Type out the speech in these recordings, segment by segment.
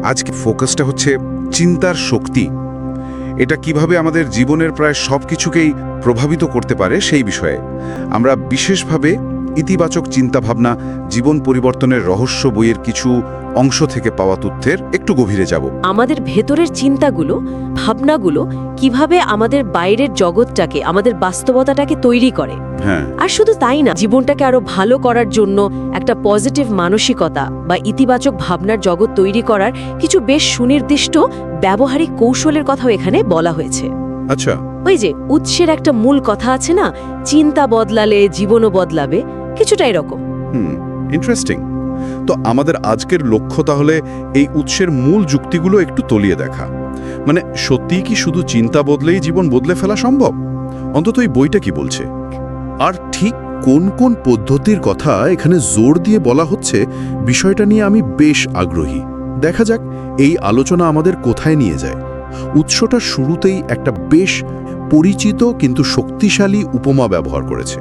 আজকে ফোকাসটা হচ্ছে চিন্তার শক্তি। এটা কিভাবে আমাদের জীবনের প্রায় সব কিছুকেই প্রভাবিত করতে পারে সেই বিষয়ে আমরা বিশেষভাবে ইতিবাচক চিন্তাভাবনা জীবন পরিবর্তনের রহস্য বইয়ের কিছু অংশ থেকে পাওয়া তথ্যের একটু গভীরে যাব। আমাদের ভেতরের চিন্তাগুলো, ভাবনাগুলো কিভাবে আমাদের বাইরের জগৎটাকে, আমাদের বাস্তবতাটাকে তৈরি করে। হ্যাঁ, আর শুধু তাই না, জীবনটাকে আরো ভালো করার জন্য একটা পজিটিভ মানসিকতা বা ইতিবাচক ভাবনার জগৎ তৈরি করার কিছু বেশ সুনির্দিষ্ট ব্যবহারিক কৌশলের কথাও এখানে বলা হয়েছে। আচ্ছা, ওই যে উৎসের একটা মূল কথা আছে না, চিন্তা বদলালে জীবনও বদলাবে, কিছুটা এরকম। ইন্টারেস্টিং। তো আমাদের আজকের লক্ষ্য তাহলে এই উৎসের মূল যুক্তিগুলো একটু তলিয়ে দেখা। মানে সত্যিই কি শুধু চিন্তা বদলেই জীবন বদলে ফেলা সম্ভব? অন্তত এই বইটা কি বলছে, আর ঠিক কোন কোন পদ্ধতির কথা এখানে জোর দিয়ে বলা হচ্ছে, বিষয়টা নিয়ে আমি বেশ আগ্রহী। দেখা যাক এই আলোচনা আমাদের কোথায় নিয়ে যায়। উৎসটা শুরুতেই একটা বেশ পরিচিত কিন্তু শক্তিশালী উপমা ব্যবহার করেছে।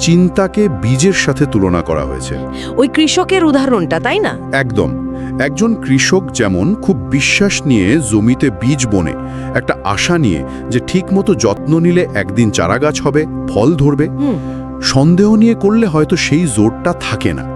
চিন্তাকে বীজের সাথে তুলনা করা হয়েছে। ওই কৃষকের উদাহরণটা, তাই না? একদম। একজন কৃষক যেমন খুব বিশ্বাস নিয়ে জমিতে বীজ বোনে, একটা আশা নিয়ে যে ঠিকমতো যত্ন নিলে একদিন চারাগাছ হবে, ফল ধরবে। সন্দেহ নিয়ে করলে হয়তো সেই জোরটা থাকে না।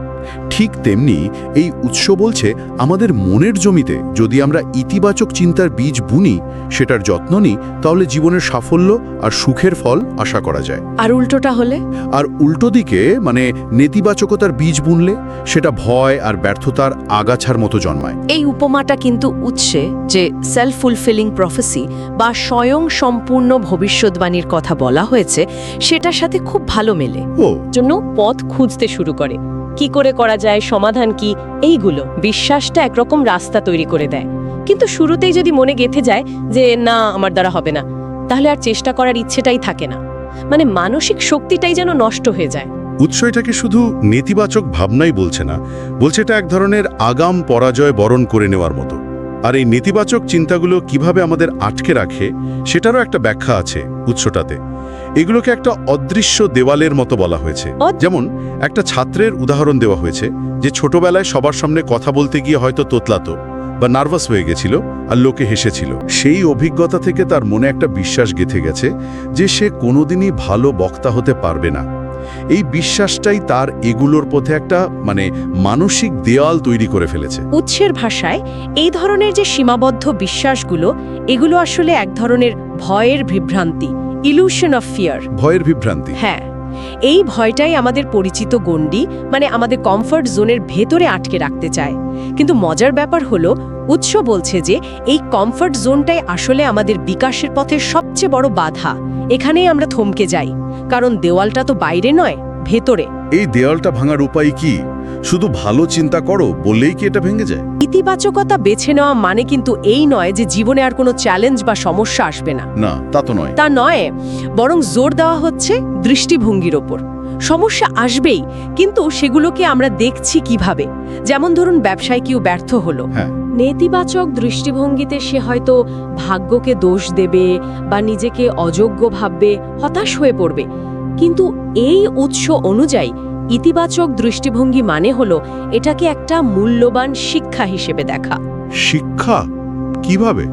ঠিক তেমনি এই উৎস বলছে আমাদের মনের জমিতে যদি আমরা ইতিবাচক চিন্তার বীজ বুনি, সেটার যত্ন নিই, তাহলে জীবনের সাফল্য আর সুখের ফল আশা করা যায়। আর উল্টোটা হলে? আর উল্টো দিকে মানে নেতিবাচকতার বীজ বুনলে সেটা ভয় আর ব্যর্থতার আগাছার মতো জন্মায়। এই উপমাটা কিন্তু উৎসে যে সেলফ ফুলফিলিং প্রফেসি বা স্বয়ং সম্পূর্ণ ভবিষ্যৎবাণীর কথা বলা হয়েছে, সেটার সাথে খুব ভালো মেলে। জন্য পথ খুঁজতে শুরু করে, কি করে করা যায়, সমাধান কি, এইগুলো বিশ্বাসটা একরকম রাস্তা তৈরি করে দেয়। কিন্তু শুরুতেই যদি মনে গেঁথে যায় যে না, আমার দ্বারা হবে না, তাহলে আর চেষ্টা করার ইচ্ছেটাই থাকে না। মানে মানসিক শক্তিটাই যেন নষ্ট হয়ে যায়। উৎস এটাকে শুধু নেতিবাচক ভাবনাই বলছে না, বলছে এটা এক ধরনের আগাম পরাজয় বরণ করে নেওয়ার মতো। আর এই নেতিবাচক চিন্তাগুলো কিভাবে আমাদের আটকে রাখে সেটারও একটা ব্যাখ্যা আছে উৎসটাতে। এগুলোকে একটা অদৃশ্য দেওয়ালের মতো বলা হয়েছে। যেমন একটা ছাত্রের উদাহরণ দেওয়া হয়েছে যে ছোটবেলায় সবার সামনে কথা বলতে গিয়ে হয়তো তোতলাতো বা নার্ভাস হয়ে গেছিল আর লোকে হেসেছিল। সেই অভিজ্ঞতা থেকে তার মনে একটা বিশ্বাস গেঁথে গেছে যে সে কোনোদিনই ভালো বক্তা হতে পারবে না। এই বিশ্বাসটাই তার এগুলোর পথে একটা মানসিক দেওয়াল তৈরি করে ফেলেছে। উৎসের ভাষায় এই ধরনের যে সীমাবদ্ধ বিশ্বাসগুলো, এগুলো আসলে এক ধরনের ভয়ের বিভ্রান্তি, ইলুশন অফ ফিয়ার। ভয়ের বিভ্রান্তি? হ্যাঁ, এই ভয়টাই আমাদের পরিচিত গণ্ডি, আমাদের কমফর্ট জোনের ভেতরে আটকে রাখতে চায়। কিন্তু মজার ব্যাপার হলো, উৎস বলছে যে এই কমফর্ট জোনটাই আসলে আমাদের বিকাশের পথের সবচেয়ে বড় বাধা। এখানেই আমরা থমকে যাই, কারণ দেওয়ালটা তো বাইরে নয়, ভেতরে। এই দেওয়ালটা ভাঙার উপায় কি? শুধু ভালো চিন্তা করো বললেই কি এটা ভেঙে যায়? ইতিবাচকতা বেছে নেওয়া মানে কিন্তু এই নয় যে জীবনে আর কোনো চ্যালেঞ্জ বা সমস্যা আসবে না। না, তা তো নয়। তা নয়, বরং জোর দেওয়া হচ্ছে দৃষ্টিভঙ্গির ওপর। সমস্যা আসবেই, কিন্তু সেগুলোকে আমরা দেখছি কিভাবে। যেমন ধরুন, ব্যবসায় কেউ ব্যর্থ হলো, নেতিবাচক দৃষ্টিভঙ্গিতে সে হয়তো ভাগ্যকে দোষ দেবে বা নিজেকে অযোগ্য ভাববে, হতাশ হয়ে পড়বে। কিন্তু এই উৎস অনুযায়ী ইতিবাচক দৃষ্টিভঙ্গি মানে হলো এটাকে একটা মূল্যবান শিক্ষা হিসেবে দেখা। শিক্ষা কিভাবে?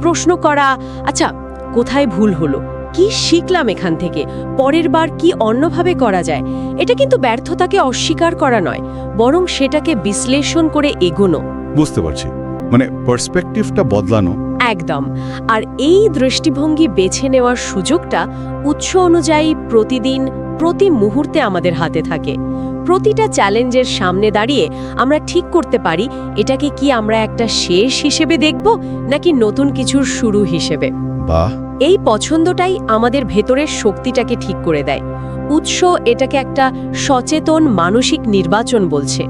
প্রশ্ন করা, আচ্ছা কোথায় ভুল হলো, কি শিখলাম এখান থেকে, পরের বার কি অন্যভাবে করা যায়। এটা কিন্তু ব্যর্থতাকে অস্বীকার করা নয়, বরং সেটাকে বিশ্লেষণ করে এগোনো। বুঝতে পারছি, পার্সপেক্টিভটা বদলানো। একদম। আর এই দৃষ্টিভঙ্গি বেছে নেওয়ার সুযোগটা উৎস অনুযায়ী প্রতিদিন, প্রতি মুহূর্তে আমাদের হাতে থাকে। প্রতিটা চ্যালেঞ্জের সামনে দাঁড়িয়ে আমরা ঠিক করতে পারি এটাকে কি আমরা একটা শেষ হিসেবে দেখব নাকি নতুন কিছুর শুরু হিসেবে। বাহ! এই পছন্দটাই আমাদের ভেতরের শক্তিটাকে ঠিক করে দেয়। উৎস এটাকে একটা সচেতন মানসিক নির্বাচন বলছে।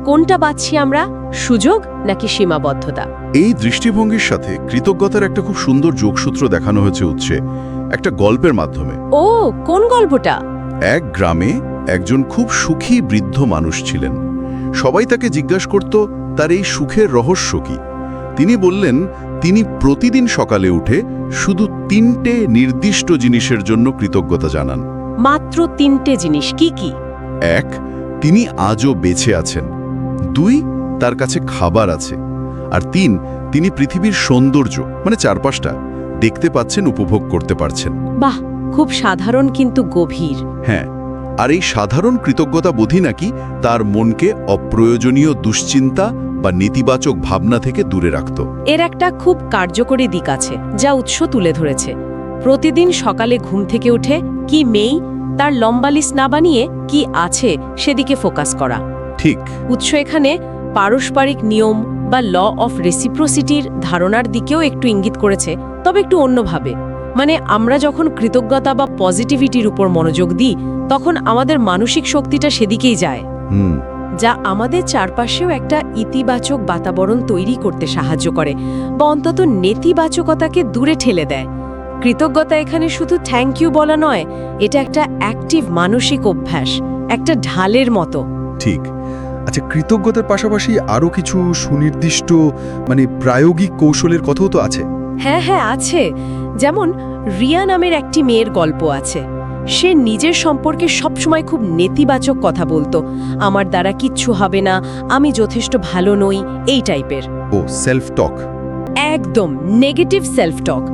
কোনটা বাছছি আমরা, সুযোগ নাকি সীমাবদ্ধতা? এই দৃষ্টিভঙ্গির সাথে কৃতজ্ঞতার একটা খুব সুন্দর যোগসূত্র দেখানো হয়েছে উৎসে, একটা গল্পের মাধ্যমে। ও, কোন গল্পটা? এক গ্রামে একজন খুব সুখী বৃদ্ধ মানুষ ছিলেন। সবাই তাকে জিজ্ঞাসা করত তার এই সুখের রহস্য কি। তিনি বললেন তিনি প্রতিদিন সকালে উঠে শুধু 3টে নির্দিষ্ট জিনিসের জন্য কৃতজ্ঞতা জানান। মাত্র 3টে জিনিস? কি কি? 1, তিনি আজও বেঁচে আছেন। 2, তার কাছে খাবার আছে। আর 3, তিনি পৃথিবীর সৌন্দর্য মানে চারপাশটা দেখতে পাচ্ছেন, উপভোগ করতে পারছেন। বাহ, খুব সাধারণ কিন্তু গভীর। হ্যাঁ, আর এই সাধারণ কৃতজ্ঞতা বোধই নাকি তার মনকে অপ্রয়োজনীয় দুশ্চিন্তা বা নেতিবাচক ভাবনা থেকে দূরে রাখত। এর একটা খুব কার্যকরী দিক আছে যা উৎস তুলে ধরেছে। প্রতিদিন সকালে ঘুম থেকে উঠে কি নেই তার লম্বা লিস্ট না বানিয়ে কি আছে সেদিকে ফোকাস করা। ঠিক। উৎস এখানে পারস্পরিক নিয়ম বা ল অফ রেসিপ্রোসিটির ধারণার দিকেও একটু ইঙ্গিত করেছে, তবে একটু অন্যভাবে। মানে আমরা যখন কৃতজ্ঞতা বা পজিটিভিটির উপর মনোযোগ দিই তখন আমাদের মানসিক শক্তিটা সেদিকেই যায়, যা আমাদের চারপাশেও একটা ইতিবাচক বাতাবরণ তৈরি করতে সাহায্য করে বা অন্তত নেতিবাচকতাকে দূরে ঠেলে দেয়। কৃতজ্ঞতা এখানে শুধু থ্যাংক ইউ বলা নয়, এটা একটা অ্যাক্টিভ মানসিক অভ্যাস, একটা ঢালের মতো। ঠিক। আচ্ছা, কৃতজ্ঞতার পাশাপাশি আরও কিছু সুনির্দিষ্ট প্রায়োগিক কৌশলের কথাও তো আছে। হ্যাঁ হ্যাঁ আছে। যেমন রিয়া নামের একটি মেয়ের গল্প আছে। সে নিজের সম্পর্কে সবসময় খুব নেতিবাচক কথা বলতো, আমার দ্বারা কিচ্ছু হবে না, আমি যথেষ্ট ভালো নই, এই টাইপের। ও, সেলফ টক। একদম নেগেটিভ সেলফ টক।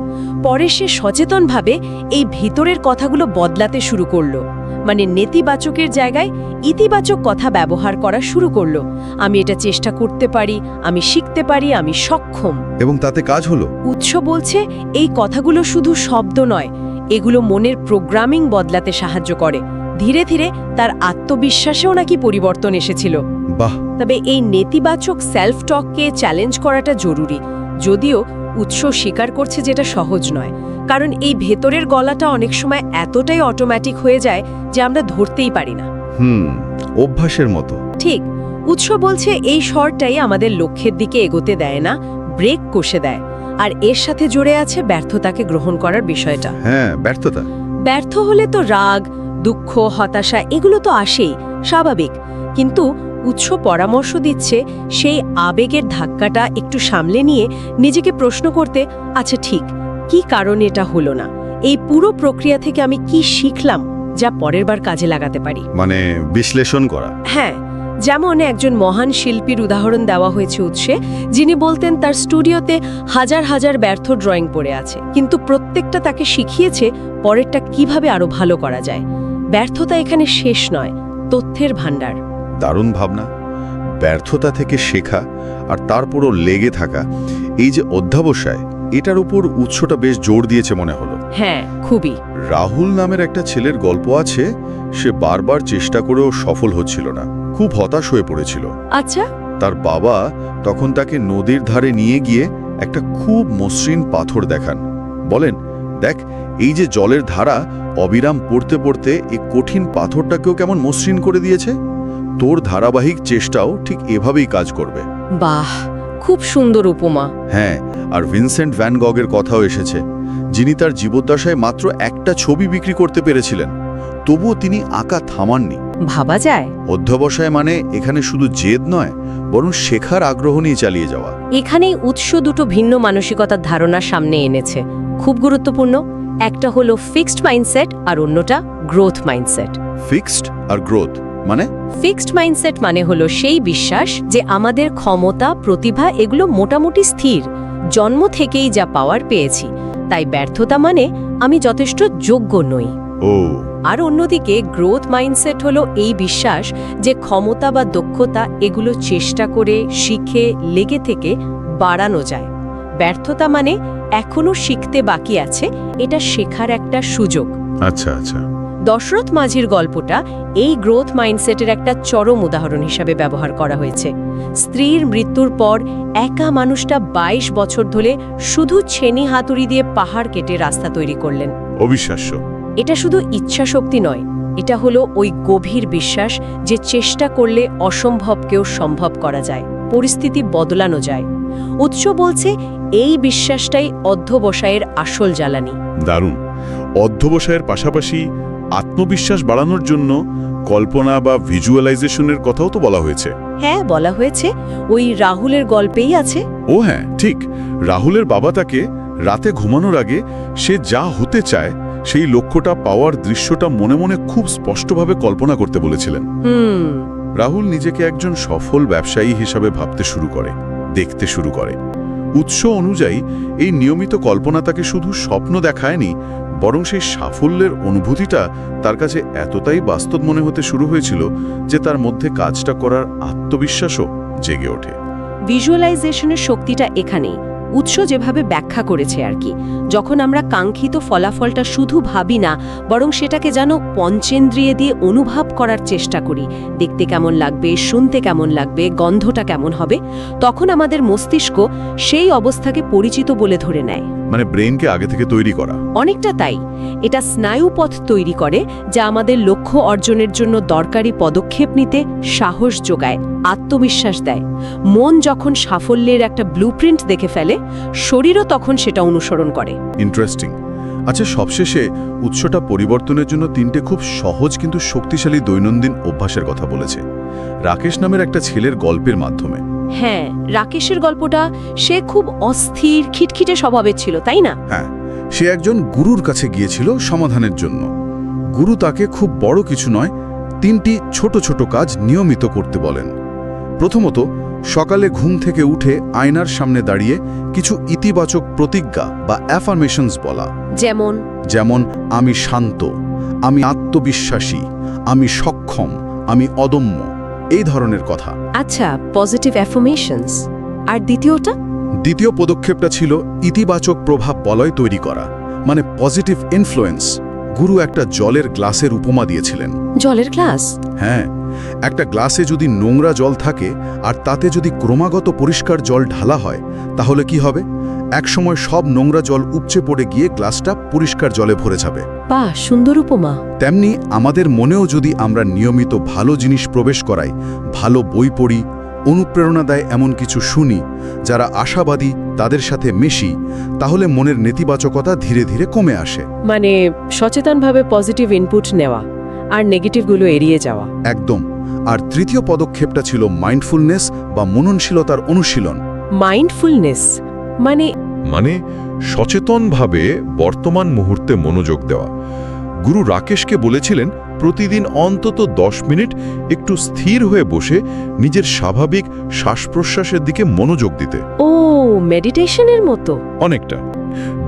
পরে সে সচেতনভাবে এই ভিতরের কথাগুলো বদলাতে শুরু করলো, মানে নেতিবাচকের জায়গায় ইতিবাচক কথা ব্যবহার করা শুরু করলো। আমি এটা চেষ্টা করতে পারি, আমি শিখতে পারি, আমি সক্ষম। এবং তাতে কাজ হলো? উৎস বলছে এই কথাগুলো শুধু শব্দ নয়, এগুলো মনের প্রোগ্রামিং বদলাতে সাহায্য করে। ধীরে ধীরে তার আত্মবিশ্বাসেও নাকি পরিবর্তন এসেছিল। বাহ। তবে এই নেতিবাচক সেলফ টককে চ্যালেঞ্জ করাটা জরুরি, যদিও উৎস স্বীকার করছে যেটা সহজ নয়, কারণ এই ভেতরের গলাটা অনেক সময় এতটাই অটোমেটিক হয়ে যায় যে আমরা ধরতেই পারি না। অভ্যাসের মতো। ঠিক। উৎস বলছে এই স্বরটাই আমাদের লক্ষ্যের দিকে এগোতে দেয় না, ব্রেক কষে দেয়। আর এর সাথে জড়ে আছে ব্যর্থতাকে গ্রহণ করার বিষয়টা। হ্যাঁ, ব্যর্থতা। ব্যর্থ হলে তো রাগ, দুঃখ, হতাশা এগুলো তো আসেই, স্বাভাবিক। কিন্তু উৎস পরামর্শ দিচ্ছে সেই আবেগের ধাক্কাটা একটু সামলে নিয়ে নিজেকে প্রশ্ন করতে, আচ্ছা ঠিক, কি কারণে এটা হলো না? এই পুরো প্রক্রিয়া থেকে আমি কি শিখলাম যা পরের বার কাজে লাগাতে পারি? মানে বিশ্লেষণ করা। হ্যাঁ, যেমন একজন মহান শিল্পীর উদাহরণ দেওয়া হয়েছে উৎসে, যিনি বলতেন তার স্টুডিওতে হাজার হাজার ব্যর্থ ড্রয়িং পড়ে আছে, কিন্তু প্রত্যেকটা তাকে শিখিয়েছে পরেরটা কিভাবে আরো ভালো করা যায়। ব্যর্থতা এখানে শেষ নয়, তথ্যের ভাণ্ডার। দারুণ ভাবনা। ব্যর্থতা থেকে শেখা আর তারপরও লেগে থাকা, এই যে অধ্যাবসায়, এটার উপর উৎসটা বেশ জোর দিয়েছে মনে হলো। হ্যাঁ, খুবই। রাহুল নামের একটা ছেলের গল্প আছে। সে বারবার চেষ্টা করেও সফল হচ্ছিল না, খুব হতাশ হয়ে পড়েছিল। আচ্ছা। তার বাবা তখন তাকে নদীর ধারে নিয়ে গিয়ে একটা খুব মসৃণ পাথর দেখান। বলেন, দেখ, এই যে জলের ধারা অবিরাম পড়তে পড়তে এই কঠিন পাথরটাকেও কেমন মসৃণ করে দিয়েছে। তোর ধারাবাহিক চেষ্টাও ঠিক এভাবেই কাজ করবে। বাহ, খুব সুন্দর উপমা। হ্যাঁ, আর ভিনসেন্ট ভ্যান গগের কথাও এসেছে, যিনি তার জীবদ্দশায় মাত্র একটা ছবি বিক্রি করতে পেরেছিলেন, তবুও তিনি আঁকা থামাননি। ভাবা যায়। অধ্যবসায় মানে এখানে শুধু জেদ নয়, বরং শেখার আগ্রহ নিয়ে চালিয়ে যাওয়া। এখানেই উৎস দুটো ভিন্ন মানসিকতার ধারণা সামনে এনেছে, খুব গুরুত্বপূর্ণ। একটা হলো ফিক্সড মাইন্ডসেট আর অন্যটা গ্রোথ মাইন্ডসেট। ফিক্সড আর গ্রোথ মানে? ফিক্সড মাইন্ডসেট মানে হলো সেই বিশ্বাস যে আমাদের ক্ষমতা, প্রতিভা এগুলো মোটামুটি স্থির, জন্ম থেকেই যা পাওয়ার পেয়েছি, তাই ব্যর্থতা মানে আমি যথেষ্ট যোগ্য নই। আর অন্যদিকে গ্রোথ মাইন্ডসেট হলো এই বিশ্বাস যে ক্ষমতা বা দক্ষতা এগুলো চেষ্টা করে, শিখে, লেগে থেকে বাড়ানো যায়। ব্যর্থতা মানে এখনো শিখতে বাকি আছে, এটা শেখার একটা সুযোগ। আচ্ছা আচ্ছা। দশরথ মাঝির গল্পটা এই গ্রোথ মাইন্ডসেটের একটা চরম উদাহরণ হিসাবে ব্যবহার করা হয়েছে। স্ত্রীর মৃত্যুর পর একা মানুষটা 22 বছর ধরে শুধু ছেনি হাতুড়ি দিয়ে পাহাড় কেটে রাস্তা তৈরি করলেন। অবিশ্বাস্য। এটা শুধু ইচ্ছা শক্তি নয়, এটা হলো ওই গভীর বিশ্বাস যে চেষ্টা করলে অসম্ভবকেও সম্ভব করা যায়, পরিস্থিতি বদলানো যায়। উৎস বলছে এই বিশ্বাসটাই অধ্যবসায়ের আসল জ্বালানি। দারুণ। অধ্যবসায়ের পাশাপাশি আত্মবিশ্বাস বাড়ানোর জন্য কল্পনা বা ভিজুয়ালাইজেশনের কথাও তো বলা হয়েছে। হ্যাঁ, বলা হয়েছে। ওই রাহুলের গল্পেই আছে। ও হ্যাঁ, ঠিক। রাহুলের বাবা তাকে রাতে ঘুমানোর আগে সে যা হতে চায় সেই লক্ষ্যটা পাওয়ার দৃশ্যটা মনে মনে খুব স্পষ্টভাবে কল্পনা করতে বলেছিলেন। রাহুল নিজেকে একজন সফল ব্যবসায়ী হিসাবে ভাবতে শুরু করে। দেখতে শুরু করে। উৎস অনুযায়ী এই নিয়মিত কল্পনা তাকে শুধু স্বপ্ন দেখায়নি, বরং সেই সাফল্যের অনুভূতিটা তার কাছে এতটাই বাস্তব মনে হতে শুরু হয়েছিল যে তার মধ্যে কাজটা করার আত্মবিশ্বাসও জেগে ওঠে। ভিজুয়ালাইজেশনের শক্তিটা এখানেই। উৎস যেভাবে ব্যাখ্যা করেছে আর কি, যখন আমরা কাঙ্ক্ষিত ফলাফলটা শুধু ভাবি না, বরং সেটাকে যেন পঞ্চেন্দ্রিয় দিয়ে অনুভব করার চেষ্টা করি, দেখতে কেমন লাগবে, শুনতে কেমন লাগবে, গন্ধটা কেমন হবে, তখন আমাদের মস্তিষ্ক সেই অবস্থাকে পরিচিত বলে ধরে নেয়। মানে ব্রেনকে আগে থেকে তৈরি করা। অনেকটা তাই। এটা স্নায়ুপথ তৈরি করে, যা আমাদের লক্ষ্য অর্জনের জন্য দরকারি পদক্ষেপ নিতে সাহস যোগায়, আত্মবিশ্বাস দেয়। মন যখন সাফল্যের একটা ব্লুপ্রিন্ট দেখে ফেলে, শরীরও তখন সেটা অনুসরণ করে। ইন্টারেস্টিং। আচ্ছা, সবশেষে উৎসটা পরিবর্তনের জন্য 3টে খুব সহজ কিন্তু শক্তিশালী দৈনন্দিন অভ্যাসের কথা বলেছে, রাকেশ নামের একটা ছেলের গল্পের মাধ্যমে। হ্যাঁ, রাকেশের গল্পটা, সে খুব অস্থির, খিটখিটে স্বভাবের ছিল, তাই না? হ্যাঁ, সে একজন গুরুর কাছে গিয়েছিল সমাধানের জন্য। গুরু তাকে খুব বড় কিছু নয়, 3টি ছোট ছোট কাজ নিয়মিত করতে বলেন। প্রথমত, সকালে ঘুম থেকে উঠে আয়নার সামনে দাঁড়িয়ে কিছু ইতিবাচক প্রতিজ্ঞা বা অ্যাফার্মেশনস বলা। যেমন আমি শান্ত, আমি আত্মবিশ্বাসী, আমি সক্ষম, আমি অদম্য, এই ধরনের কথা। আচ্ছা, পজিটিভ অ্যাফার্মেশনস। আর দ্বিতীয়টা? দ্বিতীয় পদক্ষেপটা ছিল ইতিবাচক প্রভাব বলয় তৈরি করা, মানে পজিটিভ ইনফ্লুয়েন্স। গুরু একটা জলের গ্লাসের উপমা দিয়েছিলেন। জলের গ্লাস? হ্যাঁ, একটা গ্লাসে যদি নোংরা জল থাকে আর তাতে যদি ক্রমাগত পরিষ্কার জল ঢালা হয়, তাহলে কি হবে? একসময় সব নোংরা জল উপচে পড়ে গিয়ে গ্লাসটা পরিষ্কার জলে ভরে যাবে। বাহ, সুন্দর উপমা। তেমনি আমাদের মনেও যদি আমরা নিয়মিত ভালো জিনিস প্রবেশ করাই, ভালো বই পড়ি, অনুপ্রেরণা দেয় এমন কিছু শুনি, যারা আশাবাদী তাদের সাথে মিশি, তাহলে মনের নেতিবাচকতা ধীরে ধীরে কমে আসে। মানে সচেতনভাবে পজিটিভ ইনপুট নেওয়া আর নেগেটিভগুলো এড়িয়ে যাওয়া। একদম। আর তৃতীয় পদক্ষেপটা ছিল মাইন্ডফুলনেস বা মননশীলতার অনুশীলন। মাইন্ডফুলনেস মানে সচেতনভাবে বর্তমান মুহূর্তে মনোযোগ দেওয়া। গুরু রাকেশকে বলেছিলেন প্রতিদিন অন্তত 10 মিনিট একটু স্থির হয়ে বসে নিজের স্বাভাবিক শ্বাস-প্রশ্বাসের দিকে মনোযোগ দিতে। ও, মেডিটেশনের মতো। অনেকটা।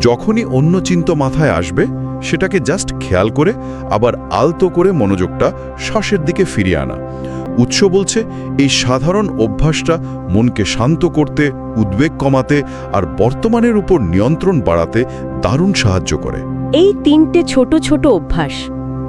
যখনই অন্য চিন্তা মাথায় আসবে, সেটাকে জাস্ট খেয়াল করে আবার আলতো করে মনোযোগটা শ্বাসের দিকে ফিরিয়ে আনা। উৎস বলছে এই সাধারণ অভ্যাসটা মনকে শান্ত করতে, উদ্বেগ কমাতে আর বর্তমানের উপর নিয়ন্ত্রণ বাড়াতে দারুণ সাহায্য করে। এই 3টে ছোট ছোট অভ্যাস,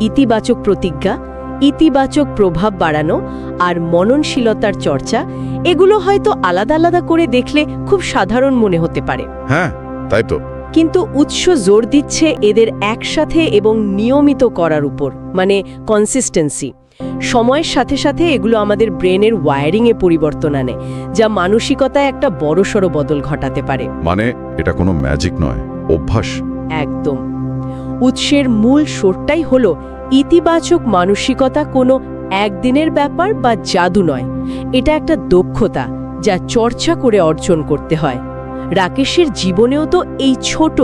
ইতিবাচক প্রতিজ্ঞা, ইতিবাচক প্রভাব বাড়ানো আর মননশীলতার চর্চা, এগুলো হয়তো আলাদা আলাদা করে দেখলে খুব সাধারণ মনে হতে পারে। হ্যাঁ, তাই তো। কিন্তু উৎস জোর দিচ্ছে এদের একসাথে এবং নিয়মিত করার উপর, মানে কনসিস্টেন্সি। সময়ের সাথে সাথে এগুলো আমাদের ব্রেনের ওয়্যারিংয়ে পরিবর্তন আনে, যা মানসিকতায় একটা বড়সড় বদল ঘটাতে পারে। মানে এটা কোনো ম্যাজিক নয়, অভ্যাস। একদম। উৎসের মূল সোরটাই হলো ইতিবাচক মানসিকতা কোনো একদিনের ব্যাপার বা জাদু নয়, এটা একটা দক্ষতা যা চর্চা করে অর্জন করতে হয়। রাকেশের জীবনেও তো এই ছোট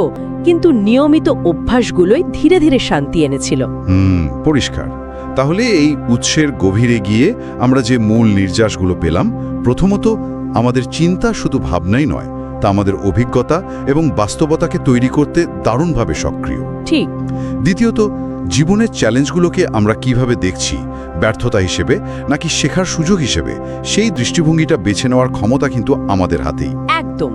কিন্তু নিয়মিত অভ্যাসগুলোই ধীরে ধীরে শান্তি এনেছিল। পরিষ্কার। তাহলে এই উৎসের গভীরে গিয়ে আমরা যে মূল নির্যাসগুলো পেলাম, প্রথমত আমাদের চিন্তা শুধু ভাবনাই নয়, তা আমাদের অভিজ্ঞতা এবং বাস্তবতাকে তৈরি করতে দারুণভাবে সক্রিয়। ঠিক। দ্বিতীয়ত, জীবনের চ্যালেঞ্জগুলোকে আমরা কিভাবে দেখছি, ব্যর্থতা হিসেবে নাকি শেখার সুযোগ হিসেবে, সেই দৃষ্টিভঙ্গিটা বেছে নেওয়ার ক্ষমতা কিন্তু আমাদের হাতেই। একদম।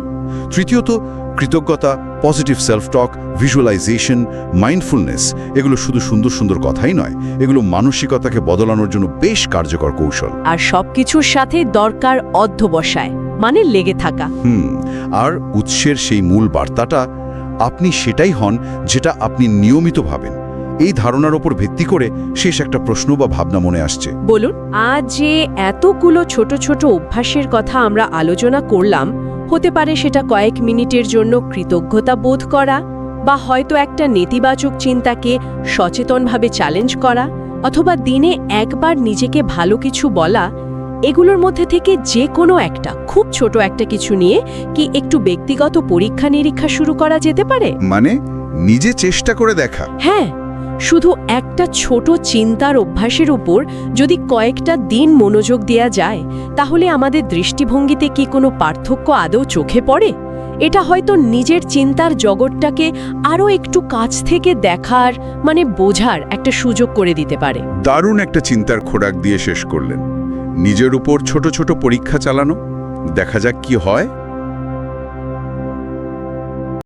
তৃতীয়ত, কৃতজ্ঞতা, positive self talk, visualisation, mindfulness, এগুলো শুধু সুন্দর সুন্দর কথাই নয়, এগুলো মানসিকতাকে বদলানোর জন্য বেশ কার্যকর কৌশল। আর সবকিছুর সাথে দরকার অধ্যবসায়, মানে লেগে থাকা। আর উৎসের সেই মূল বার্তাটা, আপনি সেটাই হন যেটা আপনি নিয়মিত ভাবেন। এই ধারণার ওপর ভিত্তি করে শেষ একটা প্রশ্ন বা ভাবনা মনে আসছে। বলুন। আজ যে এতগুলো ছোট ছোট অভ্যাসের কথা আমরা আলোচনা করলাম, হতে পারে সেটা কয়েক মিনিটের জন্য কৃতজ্ঞতা বোধ করা, বা হয়তো একটা নেতিবাচক চিন্তাকে সচেতনভাবে চ্যালেঞ্জ করা, অথবা দিনে একবার নিজেকে ভালো কিছু বলা। এগুলোর মধ্যে থেকে যে কোনো একটা, খুব ছোট একটা কিছু নিয়ে কি একটু ব্যক্তিগত পরীক্ষা নিরীক্ষা শুরু করা যেতে পারে? মানে নিজে চেষ্টা করে দেখা। হ্যাঁ, শুধু একটা ছোট চিন্তার অভ্যাসের উপর যদি কয়েকটা দিন মনোযোগ দেয়া যায়, তাহলে আমাদের দৃষ্টিভঙ্গিতে কি কোনো পার্থক্য আদৌ চোখে পড়ে? এটা হয়তো নিজের চিন্তার জগৎটাকে আরও একটু কাছ থেকে দেখার, বোঝার একটা সুযোগ করে দিতে পারে। দারুণ একটা চিন্তার খোরাক দিয়ে শেষ করলেন। নিজের উপর ছোট ছোট পরীক্ষা চালানো, দেখা যাক কি হয়।